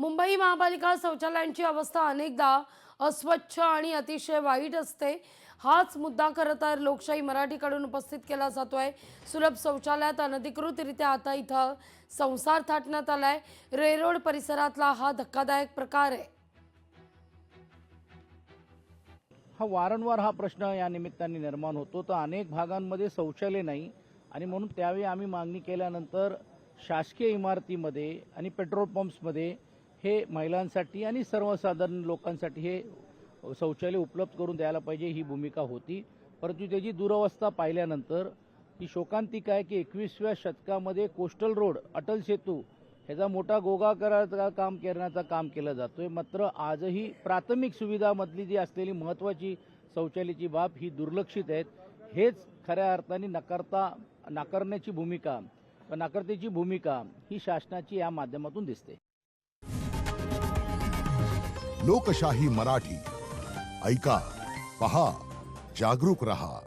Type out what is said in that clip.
मुंबई महापालिका शौचालयांची अवस्था अनेकदा अस्वच्छ आणि अतिशय वाईट असते। हाच मुद्दा खरं तर लोकशाही मराठीकडून उपस्थित केला जातोय। सुलभ शौचालयात अनधिकृतरित्या आता इथं संसार थाटण्यात आलाय। रेरोड परिसरातला हा धक्कादायक प्रकार आहे। वारंवार हा प्रश्न या निमित्ताने निर्माण होतो। तर अनेक भागांमध्ये शौचालय नाही आणि म्हणून त्यावेळी आम्ही मागणी केल्यानंतर शासकीय इमारतीमध्ये आणि पेट्रोल पंप्समध्ये हे महिलांसाठी आणि सर्वसाधारण लोकांसाठी हे शौचालय उपलब्ध करून द्यायला पाहिजे ही भूमिका होती। परंतु त्याची दुरवस्था पाहिल्यानंतर ही शोकांतिक आहे की 21व्या शतकामध्ये कोस्टल रोड अटल सेतू ह्याचा मोठा गोगा करण्याचं काम केलं जातोय। मात्र आजही प्राथमिक सुविधामधली जी असलेली महत्त्वाची शौचालयाची बाब ही दुर्लक्षित आहेत। हेच खऱ्या अर्थाने नाकारण्याची भूमिका नाकारतेची भूमिका ही शासनाची या माध्यमातून दिसते। लोकशाही मराठी ऐका, पहा, जागरूक रहा।